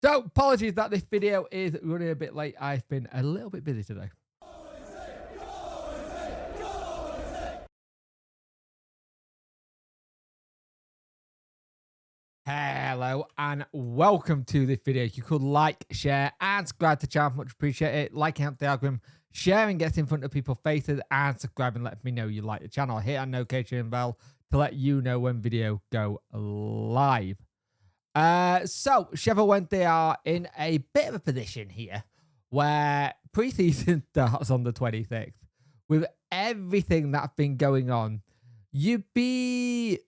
So, apologies that this video is running a bit late. I've been a little bit busy today. Hello and welcome to this video. If you could like, share, and subscribe to the channel, much appreciate it. Liking helps the algorithm, sharing gets in front of people's faces, and subscribing lets me know you like the channel. Hit that notification bell to let you know when video go live. So Sheffield Wednesday are in a bit of a position here where preseason starts on the 26th. With everything that's been going on, you'd be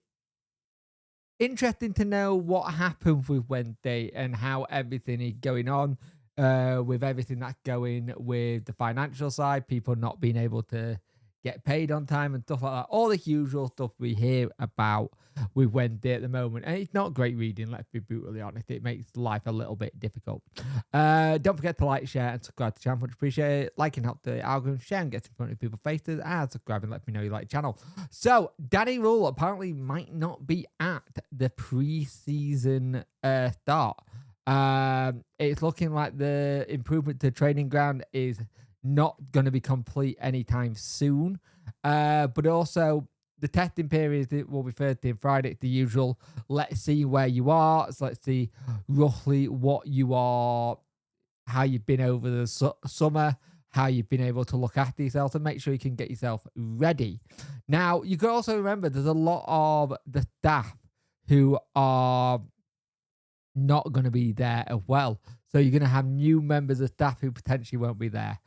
interesting to know what happened with Wednesday and how everything is going on, with everything that's going with the financial side, people not being able to get paid on time and stuff like that. All the usual stuff we hear about with Wednesday at the moment. And it's not great reading, let's be brutally honest. It makes life a little bit difficult. Don't forget to like, share, and subscribe to the channel. Much appreciate it. Liking helps the algorithm, sharing gets in front of people's faces, and subscribing let me know you like the channel. So, Danny Rule apparently might not be at the preseason start. It's looking like the improvement to training ground is not going to be complete anytime soon. But also, the testing period will be Thursday and Friday. It's the usual. Let's see where you are. So let's see roughly what you are, how you've been over the summer, how you've been able to look after yourself and make sure you can get yourself ready. Now, you can also remember there's a lot of the staff who are not going to be there as well. So you're going to have new members of staff who potentially won't be there.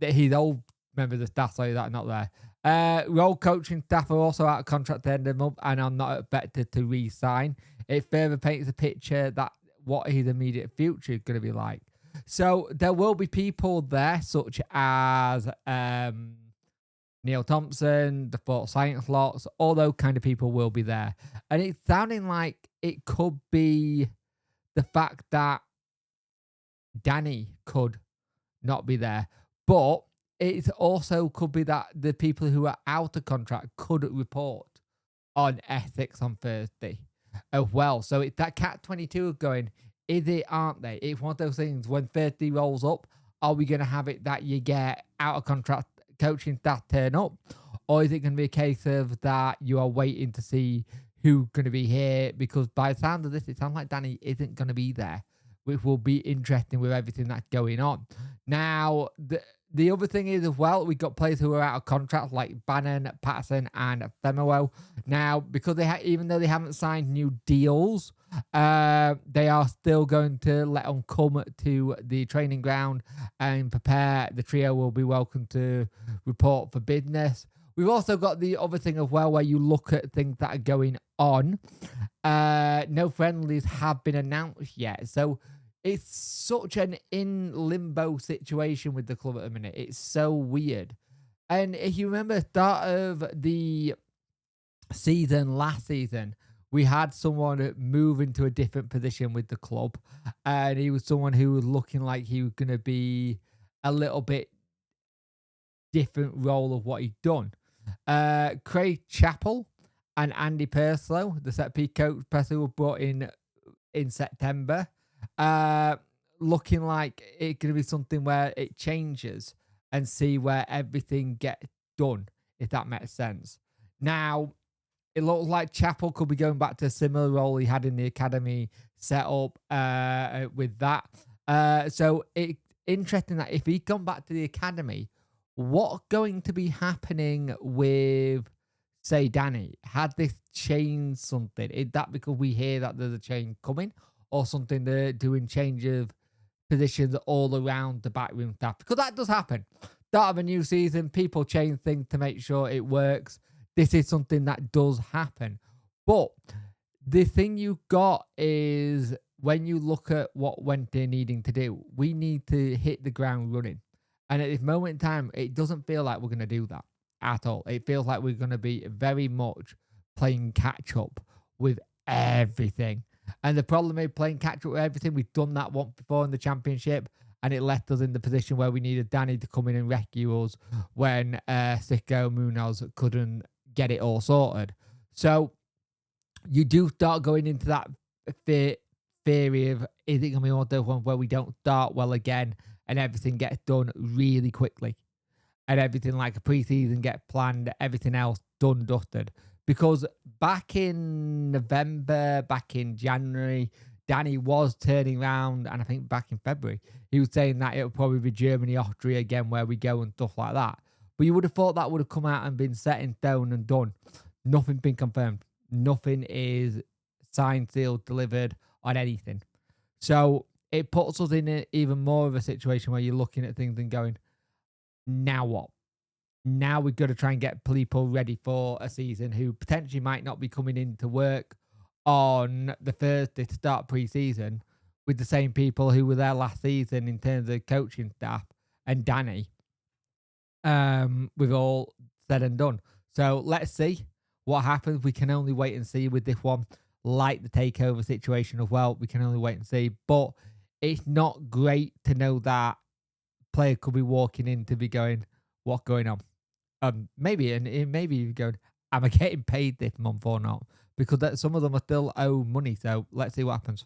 His old members of staff, sorry, that are not there. Role coaching staff are also out of contract at the end of the month and are not expected to re-sign. It further paints a picture that what his immediate future is going to be like. So there will be people there, such as Neil Thompson, the sports science lots, all those kind of people will be there. And it's sounding like it could be the fact that Danny could not be there. But it also could be that the people who are out of contract could report on ethics on Thursday as well. So it's that Cat-22 of going, is it, aren't they? It's one of those things, when Thursday rolls up, are we going to have it that you get out of contract coaching staff turn up? Or is it going to be a case of that you are waiting to see who's going to be here? Because by the sound of this, it sounds like Danny isn't going to be there, which will be interesting with everything that's going on. Now, the other thing is as well, we've got players who are out of contract like Bannon, Patterson, and Femowo. Now, because even though they haven't signed new deals, they are still going to let them come to the training ground and prepare. The trio will be welcome to report for business. We've also got the other thing as well, where you look at things that are going on. No friendlies have been announced yet. So it's such an in limbo situation with the club at the minute. It's so weird. And if you remember the start of the season, last season, we had someone move into a different position with the club. And he was someone who was looking like he was going to be a little bit different role of what he'd done. Craig Chappell and Andy Purslow, the set piece coach, Purslow were brought in September. Looking like it's going to be something where it changes and see where everything gets done, if that makes sense. Now, it looks like Chappell could be going back to a similar role he had in the academy set up with that. So it's interesting that if he'd gone back to the academy, what's going to be happening with, say, Danny? Had this changed something? Is that because we hear that there's a change coming, or something they're doing change of positions all around the backroom staff? Because that does happen. Start of a new season, people change things to make sure it works. This is something that does happen. But the thing you've got is, when you look at what Wednesday needing to do, we need to hit the ground running. And at this moment in time, it doesn't feel like we're going to do that at all. It feels like we're going to be very much playing catch up with everything. And the problem is playing catch up with everything. We've done that once before in the championship, and it left us in the position where we needed Danny to come in and rescue us when Sicko Munoz couldn't get it all sorted. So you do start going into that theory of, is it going to be one of those ones where we don't start well again and everything gets done really quickly? And everything like a preseason get planned, everything else done, dusted. Because back in November, back in January, Danny was turning around, and I think back in February, he was saying that it would probably be Germany, Austria again, where we go and stuff like that. But you would have thought that would have come out and been set in stone and done. Nothing's been confirmed. Nothing is signed, sealed, delivered on anything. So it puts us in even more of a situation where you're looking at things and going, now what? Now we've got to try and get people ready for a season who potentially might not be coming into work on the Thursday to start pre-season with the same people who were there last season in terms of coaching staff and Danny. We've all said and done. So let's see what happens. We can only wait and see with this one. Like the takeover situation as well, we can only wait and see. But it's not great to know that player could be walking in to be going, what's going on? Maybe you're going, am I getting paid this month or not? Because some of them are still owe money. So let's see what happens.